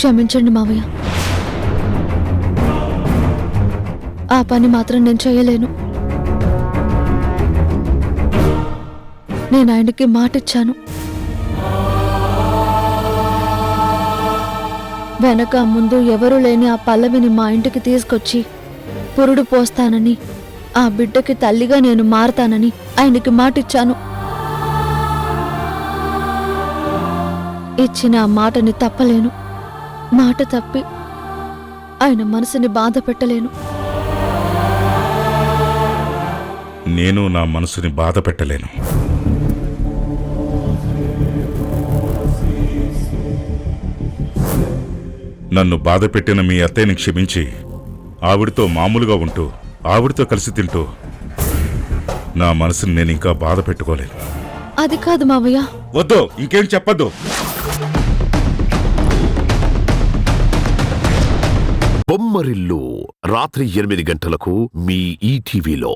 క్షమించండి మావయ్య. ఆ పని మాత్రం నేను చేయలేను. నేను ఆయనకి మాటిచ్చాను. వెనక ముందు ఎవరూ లేని ఆ పల్లవిని మా ఇంటికి తీసుకొచ్చి పురుడు పోస్తానని, ఆ బిడ్డకి తల్లిగా నేను మారతానని ఆయనకి మాటిచ్చాను. ఇచ్చిన ఆ మాటని తప్పలేను. మాట తప్పి ఆయన మనసుని బాధ పెట్టలేను. నేను నా మనసుని బాధ పెట్టలేను. నన్ను బాధ పెట్టిన మీ అత్తయ్యని క్షమించి ఆవిడతో మామూలుగా ఉంటూ ఆవిడతో కలిసి తింటూ నా మనసుని నేను ఇంకా బాధ పెట్టుకోలేను. అది కాదు మావయ్య. వద్దు, ఇంకేం చెప్పద్దు. బొమ్మరిల్లు రాత్రి 8 గంటలకు మీ ఈటీవీలో.